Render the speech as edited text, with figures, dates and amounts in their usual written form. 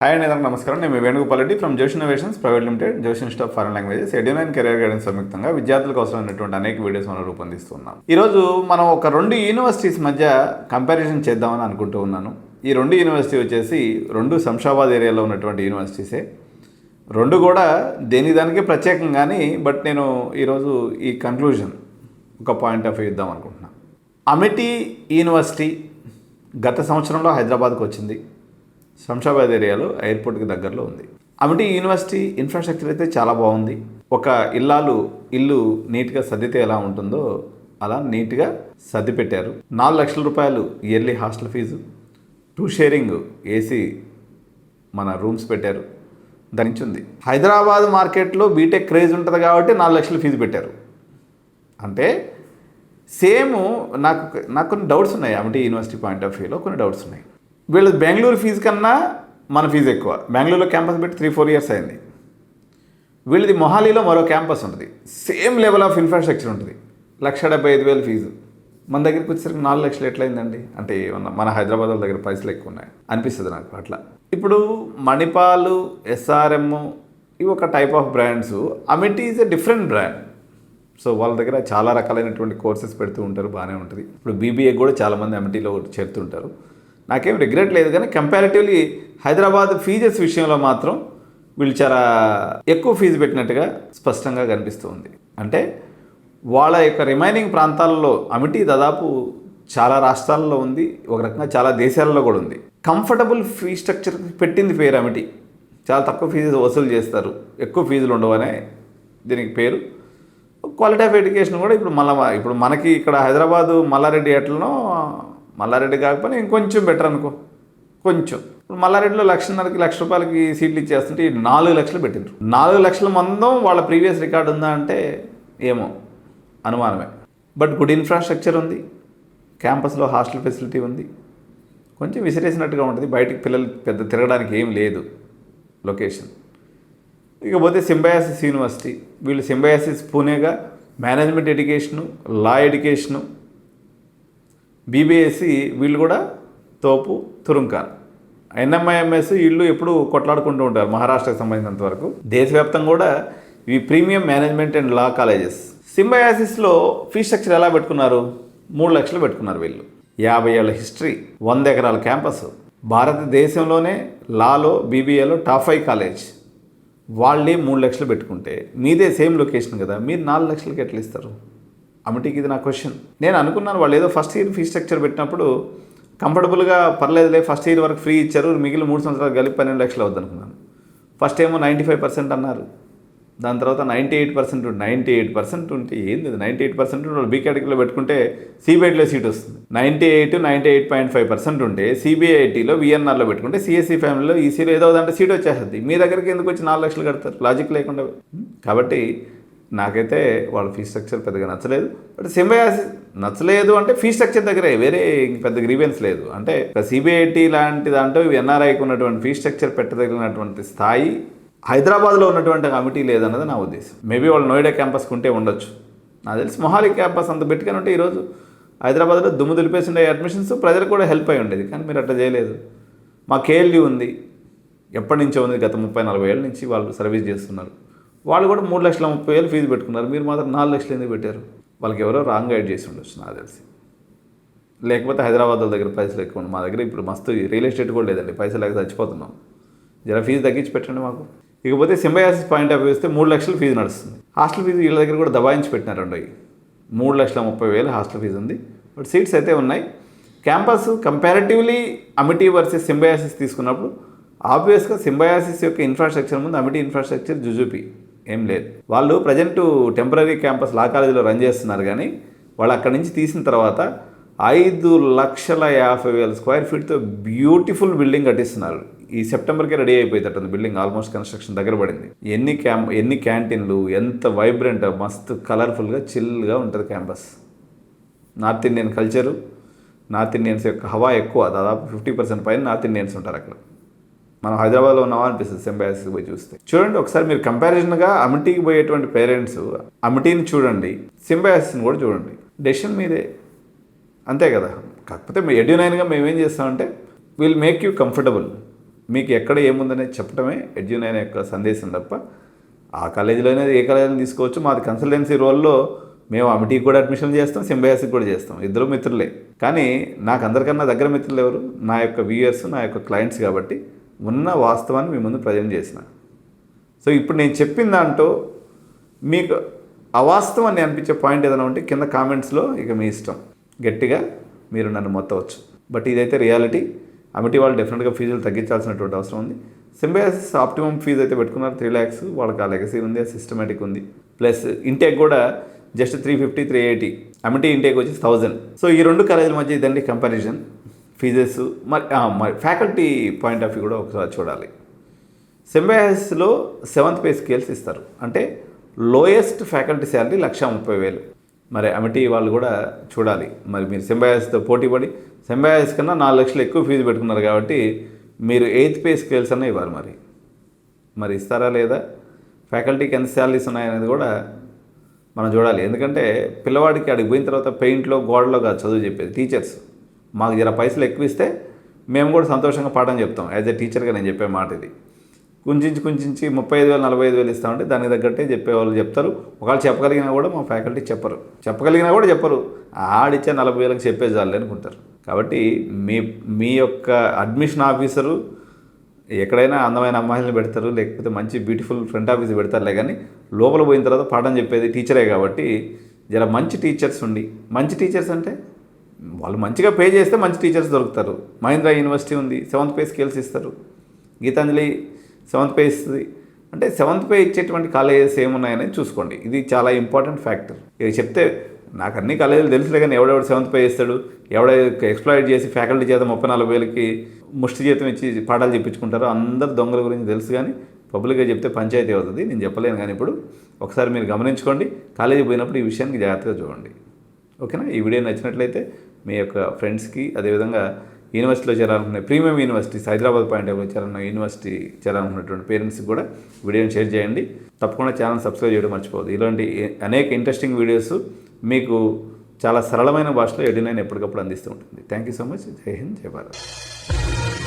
Hi అండి, అందరికీ నమస్కారం. నేను మీ Venugopal Reddy from Josh innovations private limited, Josh institute of foreign languages, Edunine career guidance సంయుక్తంగా విద్యార్థులకు అవసరమైనటువంటి అనేక వీడియోస్ మనం రూపొందిస్తున్నాం. ఈరోజు మనం ఒక రెండు యూనివర్సిటీస్ మధ్య కంపారిజన్ చేద్దామని అనుకుంటూ ఉన్నాను. ఈ రెండు యూనివర్సిటీ వచ్చేసి రెండు శంషాబాద్ ఏరియాలో ఉన్నటువంటి యూనివర్సిటీసే. రెండు కూడా దానికే ప్రత్యేకం కానీ బట్ నేను ఈరోజు ఈ కంక్లూజన్ ఒక పాయింట్ ఆఫ్ వ్యూ ఇద్దాం అనుకుంటున్నాను. అమిటీ యూనివర్సిటీ గత సంవత్సరంలో హైదరాబాద్కు వచ్చింది. శంషాబాద్ ఏరియాలో ఎయిర్పోర్ట్కి దగ్గరలో ఉంది. అమిటీ యూనివర్సిటీ ఇన్ఫ్రాస్ట్రక్చర్ అయితే చాలా బాగుంది. ఒక ఇల్లు నీట్గా సర్దితే ఎలా ఉంటుందో అలా నీట్గా సర్ది పెట్టారు. 4 లక్షల రూపాయలు yearly hostel fee, 2 sharing AC మన రూమ్స్ పెట్టారు. ధరించింది. హైదరాబాద్ మార్కెట్లో బీటెక్ క్రేజ్ ఉంటుంది కాబట్టి 4 లక్షల ఫీజు పెట్టారు. అంటే సేమ్ నాకు కొన్ని డౌట్స్ ఉన్నాయి. అమిటీ యూనివర్సిటీ పాయింట్ ఆఫ్ వ్యూలో కొన్ని డౌట్స్ ఉన్నాయి. వీళ్ళు బెంగళూరు ఫీజు కన్నా మన ఫీజు ఎక్కువ. బెంగళూరులో క్యాంపస్ పెట్టి 3-4 ఇయర్స్ అయింది. వీళ్ళది మొహాలీలో మరో క్యాంపస్ ఉంటుంది. సేమ్ లెవెల్ ఆఫ్ ఇన్ఫ్రాస్ట్రక్చర్ ఉంటుంది. 1,75,000 ఫీజు. మన దగ్గరికి వచ్చేసరికి 4 లక్షలు ఎట్లయిందండి? అంటే మన హైదరాబాద్ వాళ్ళ దగ్గర పైసలు ఎక్కువ ఉన్నాయి అనిపిస్తుంది నాకు అట్లా. ఇప్పుడు మణిపాల్, ఎస్ఆర్ఎం ఇవి ఒక type of brands. Amity is a different brand. So వాళ్ళ దగ్గర చాలా రకాలైనటువంటి కోర్సెస్ పెడుతూ ఉంటారు, బాగానే ఉంటుంది. ఇప్పుడు బీబీఏ కూడా చాలామంది అమిటీలో చేరుతుంటారు. నాకేం రిగ్రెట్ లేదు, కానీ కంపారిటివ్లీ హైదరాబాద్ ఫీజెస్ విషయంలో మాత్రం వీళ్ళు చాలా ఎక్కువ ఫీజు పెట్టినట్టుగా స్పష్టంగా కనిపిస్తుంది. అంటే వాళ్ళ యొక్క రిమైనింగ్ ప్రాంతాలలో అమిటీ దాదాపు చాలా రాష్ట్రాల్లో ఉంది, ఒక రకంగా చాలా దేశాలలో కూడా ఉంది. కంఫర్టబుల్ ఫీ స్ట్రక్చర్ పెట్టింది పేరు అమిటీ. చాలా తక్కువ ఫీజు వసూలు చేస్తారు, ఎక్కువ ఫీజులు ఉండవనే దీనికి పేరు. క్వాలిటీ ఆఫ్ ఎడ్యుకేషన్ కూడా ఇప్పుడు మనకి ఇక్కడ హైదరాబాదు మల్లారెడ్డి ఎట్లనో, మల్లారెడ్డి కాకపోయినా ఇంకొంచెం బెటర్ అనుకో, కొంచెం. ఇప్పుడు మల్లారెడ్డిలో 1,50,000 రూపాయలకి సీట్లు ఇచ్చేస్తుంటే 4 లక్షలు పెట్టిండ్రు. 4 లక్షల మందం వాళ్ళ ప్రీవియస్ రికార్డు ఉందా అంటే ఏమో అనుమానమే. బట్ గుడ్ ఇన్ఫ్రాస్ట్రక్చర్ ఉంది, క్యాంపస్లో హాస్టల్ ఫెసిలిటీ ఉంది, కొంచెం విసిరేసినట్టుగా ఉంటుంది. బయటికి పిల్లలు పెద్ద తిరగడానికి ఏం లేదు లొకేషన్. ఇకపోతే సింబయాసిస్ యూనివర్సిటీ, వీళ్ళు సింబయాసిస్ పూణేగా మేనేజ్మెంట్ ఎడ్యుకేషను, లా ఎడ్యుకేషను, బీబీఎస్సీ వీళ్ళు కూడా తోపు తురుంకాన్. ఎన్ఎంఐఎంఎస్ వీళ్ళు ఎప్పుడు కొట్లాడుకుంటూ ఉంటారు మహారాష్ట్రకు సంబంధించినంత వరకు. దేశవ్యాప్తంగా కూడా ఇవి premium management and law colleges. సింబయాసిస్లో ఫీ స్ట్రక్చర్ ఎలా పెట్టుకున్నారు? 3 లక్షలు పెట్టుకున్నారు వీళ్ళు. 50 ఏళ్ళ హిస్టరీ, 100 ఎకరాల క్యాంపస్, భారతదేశంలోనే లాలో బీబీఏలో టాప్ 5 కాలేజ్. వాళ్ళే 3 లక్షలు పెట్టుకుంటే మీదే సేమ్ లొకేషన్ కదా, మీరు 4 లక్షలకి ఎట్లా ఇస్తారు? అమిటీకి ఇది నా క్వశ్చన్. నేను అనుకున్నాను వాళ్ళు ఏదో ఫస్ట్ ఇయర్ ఫీ స్ట్రక్చర్ పెట్టినప్పుడు కంఫర్టబుల్గా పర్లేదులే, ఫస్ట్ ఇయర్ వరకు ఫ్రీ ఇచ్చారు, మిగిలిన 3 సంవత్సరాలు కలిపి 12 లక్షలు అవుద్ది అనుకున్నాను. ఫస్ట్ ఏమో 95% అన్నారు, దాని తర్వాత 98% ఉంటే ఏంది 98% వాళ్ళు బీ కేటగిరీలో పెట్టుకుంటే సిబిఐటీలో సీట్ వస్తుంది. 98.5% ఉంటే సిబిఐటీలో విఎన్ఆర్లో పెట్టుకుంటే సిఎస్సి ఫ్యామిలీలో ఈసీలో ఏదో దాంట్లో సీట్ వచ్చేస్తుంది. మీ దగ్గరికి ఎందుకు వచ్చి 4 లక్షలు కడతారు? లాజిక్ లేకుండా. కాబట్టి నాకైతే వాళ్ళ ఫీ స్ట్రక్చర్ పెద్దగా నచ్చలేదు. బట్ సింబయాసిస్ నచ్చలేదు అంటే ఫీ స్ట్రక్చర్ దగ్గరే, వేరే పెద్ద గ్రీవెన్స్ లేదు. అంటే సిబిఐటీ లాంటి దాంట్లో ఎన్ఆర్ఐకి ఉన్నటువంటి ఫీ స్ట్రక్చర్ పెట్టదగినటువంటి స్థాయి హైదరాబాద్లో ఉన్నటువంటి అమిటీ లేదన్నది నా ఉద్దేశం. మేబీ వాళ్ళు నోయిడా క్యాంపస్కి ఉంటే ఉండొచ్చు. నాకు తెలిసి మొహాలి క్యాంపస్ అంత పెట్టుకుని ఉంటే ఈరోజు హైదరాబాద్లో దుమ్ము దులిపేసి ఉండే అడ్మిషన్స్ ప్రజలకు కూడా హెల్ప్ అయి ఉండేది. కానీ మీరు అట్లా చేయలేదు. మా కేఎల్యూ ఉంది, ఎప్పటి నుంచో ఉంది, గత 30-40 ఏళ్ళ నుంచి వాళ్ళు సర్వీస్ చేస్తున్నారు. వాళ్ళు కూడా 3,30,000 ఫీజు పెట్టుకున్నారు. మీరు మాత్రం 4 లక్షలు ఎందుకు పెట్టారు? వాళ్ళకి ఎవరో రాంగ్ గైడ్ చేసి ఉండొచ్చు నాకు తెలిసి. లేకపోతే హైదరాబాద్ వాళ్ళ దగ్గర పైసలు ఎక్కువ ఉంది. మా దగ్గర ఇప్పుడు మస్తు రియల్ ఎస్టేట్ కూడా లేదండి, పైసలు లేక చచ్చిపోతున్నాం. జర ఫీజు తగ్గించి పెట్టండి మాకు. ఇకపోతే సింబయాసిస్ పాయింట్ ఆఫ్ వ్యూ వస్తే 3 లక్షలు ఫీజు నడుస్తుంది. హాస్టల్ ఫీజు వీళ్ళ దగ్గర కూడా దబాయించి పెట్టినారు. 3,30,000 హాస్టల్ ఫీజు ఉంది. బట్ సీట్స్ అయితే ఉన్నాయి. Campus comparatively Amity versus Symbiosis తీసుకున్నప్పుడు ఆబ్వియస్గా సింబయాసిస్ యొక్క ఇన్ఫ్రాస్ట్రక్చర్ ముందు అమిటీ ఇన్ఫ్రాస్ట్రక్చర్ జుజుపి ఏం లేదు. వాళ్ళు ప్రజెంట్ టెంపరీ క్యాంపస్ లా కాలేజీలో రన్ చేస్తున్నారు, కానీ వాళ్ళు అక్కడి నుంచి తీసిన తర్వాత 5,50,000 స్క్వేర్ ఫీట్తో బ్యూటిఫుల్ బిల్డింగ్ కట్టిస్తున్నారు. ఈ సెప్టెంబర్కే రెడీ అయిపోయేటట్టుంది బిల్డింగ్. ఆల్మోస్ట్ కన్స్ట్రక్షన్ దగ్గర పడింది. ఎన్ని క్యాంటీన్లు, ఎంత వైబ్రెంట్, మస్తు కలర్ఫుల్గా చిల్గా ఉంటుంది campus. North Indian culture, north Indians యొక్క హవా ఎక్కువ. దాదాపు 50% పైన నార్త్ ఇండియన్స్ ఉంటారు అక్కడ. మనం హైదరాబాద్లో ఉన్నామా అనిపిస్తుంది సింబయాసిస్కి పోయి చూస్తే. చూడండి ఒకసారి మీరు కంపారిజన్గా అమిటీకి పోయేటువంటి పేరెంట్స్ అమిటీని చూడండి, సింబయాసిస్ని కూడా చూడండి. డెసిషన్ మీదే, అంతే కదా. కాకపోతే ఎడ్యునైన్గా మేమేం చేస్తామంటే విల్ మేక్ యూ కంఫర్టబుల్. మీకు ఎక్కడ ఏముందనేది చెప్పడమే ఎడ్యునైన్ యొక్క సందేశం తప్ప ఆ కాలేజీలోనే ఏ కాలేజీలో తీసుకోవచ్చు. మాది కన్సల్టెన్సీ రోల్లో మేము అమిటీకి కూడా అడ్మిషన్ చేస్తాం, సింబయాసికి కూడా చేస్తాం. ఇద్దరు మిత్రులే. కానీ నాకు అందరికన్నా దగ్గర మిత్రులు ఎవరు? నా యొక్క వ్యూయర్స్, నా యొక్క క్లయింట్స్. కాబట్టి ఉన్న వాస్తవాన్ని మీ ముందు ప్రజెంట్ చేసిన. సో ఇప్పుడు నేను చెప్పిన దాంట్లో మీకు అవాస్తవాన్ని అనిపించే పాయింట్ ఏదైనా ఉంటే కింద కామెంట్స్లో ఇక మీ ఇష్టం, గట్టిగా మీరు నన్ను మొత్తవచ్చు. బట్ ఇదైతే రియాలిటీ. అమిటీ వాళ్ళు డెఫినెట్గా ఫీజులు తగ్గించాల్సినటువంటి అవసరం ఉంది. సింబయాసిస్ ఆప్టిమమ్ ఫీజు అయితే పెట్టుకున్నారు 3 lakhs. వాళ్ళకి ఆ లెగసీ ఉంది, ఆ సిస్టమేటిక్ ఉంది. ప్లస్ ఇంటేక్ కూడా జస్ట్ 350, 380. అమిటీ ఇంటేక్ వచ్చి 1000. సో ఈ రెండు కాలేజీల మధ్య ఇదండి కంపారిజన్ ఫీజెస్. మరి ఫ్యాకల్టీ పాయింట్ ఆఫ్ వ్యూ కూడా ఒకసారి చూడాలి. సింబయాసిస్లో 7th pay స్కేల్స్ ఇస్తారు. అంటే లోయెస్ట్ ఫ్యాకల్టీ శాలరీ 1,30,000. మరి అమిటీ వాళ్ళు కూడా చూడాలి. మరి మీరు సింబయాసిస్తో పోటీపడి సింబయాసిస్ కన్నా 4 లక్షలు ఎక్కువ ఫీజు పెట్టుకున్నారు కాబట్టి మీరు 8th pay స్కేల్స్ అన్న ఇవ్వాలి. మరి ఇస్తారా లేదా? ఫ్యాకల్టీకి ఎంత శాలరీస్ ఉన్నాయనేది కూడా మనం చూడాలి. ఎందుకంటే పిల్లవాడికి అడిగి పోయిన తర్వాత పెయింట్లో గోడలో కాదు చదువు చెప్పేది టీచర్స్. మాకు జర పైసలు ఎక్కువ ఇస్తే మేము కూడా సంతోషంగా పాఠం చెప్తాం. యాజ్ ఎ టీచర్గా నేను చెప్పే మాట ఇది. కుంచించి 35,000, 45,000 ఇస్తామంటే దానికి తగ్గట్టే చెప్పేవాళ్ళు చెప్తారు. ఒకవేళ చెప్పగలిగినా కూడా మా ఫ్యాకల్టీ చెప్పగలిగినా కూడా చెప్పరు. ఆడిచ్చే 40,000కి చెప్పేది చాలు అనుకుంటారు. కాబట్టి మీ యొక్క అడ్మిషన్ ఆఫీసరు ఎక్కడైనా అందమైన అమ్మాయిలను పెడతారు, లేకపోతే మంచి బ్యూటిఫుల్ ఫ్రంట్ ఆఫీస్ పెడతారులే. కానీ లోపల పోయిన తర్వాత పాఠం చెప్పేది టీచరే. కాబట్టి జర మంచి టీచర్స్ ఉండి, మంచి టీచర్స్ అంటే వాళ్ళు మంచిగా పే చేస్తే మంచి టీచర్స్ దొరుకుతారు. మహీంద్రా యూనివర్సిటీ ఉంది, 7th pay స్కేల్స్ ఇస్తారు. గీతాంజలి 7th pay ఇస్తుంది. అంటే 7th pay ఇచ్చేటువంటి కాలేజెస్ ఏమున్నాయనేది చూసుకోండి. ఇది చాలా ఇంపార్టెంట్ ఫ్యాక్టర్. ఇది చెప్తే నాకు అన్ని కాలేజీలు తెలుసులే, కానీ ఎవడెవడు 7th pay ఇస్తాడు, ఎవడ ఎక్స్ప్లాయిట్ చేసి ఫ్యాకల్టీ చేత 34,000కి ముష్టి జీతం ఇచ్చి పాఠాలు చెప్పించుకుంటారో అందరు దొంగల గురించి తెలుసు. కానీ పబ్లిక్గా చెప్తే పంచాయతీ అవుతుంది. నేను చెప్పలేను. కానీ ఇప్పుడు ఒకసారి మీరు గమనించుకోండి. కాలేజీ పోయినప్పుడు ఈ విషయానికి జాగ్రత్తగా చూడండి. ఓకేనా? ఈ వీడియో నచ్చినట్లయితే మీ యొక్క ఫ్రెండ్స్కి, అదేవిధంగా యూనివర్సిటీలో చేరాలనుకునే ప్రీమియం యూనివర్సిటీస్, హైదరాబాద్ పాయింట్ ఆఫ్లో చేరాలన్న యూనివర్సిటీ చేరాలనుకున్నటువంటి పేరెంట్స్కి కూడా వీడియోని షేర్ చేయండి. తప్పకుండా ఛానల్ సబ్స్క్రైబ్ చేయడం మర్చిపోవద్దు. ఇలాంటి అనేక ఇంట్రెస్టింగ్ వీడియోస్ మీకు చాలా సరళమైన భాషలో ఎడ్యునైన్ ఎప్పటికప్పుడు అందిస్తూ ఉంటుంది. Thank you so much. జై హింద్, జై భారత్.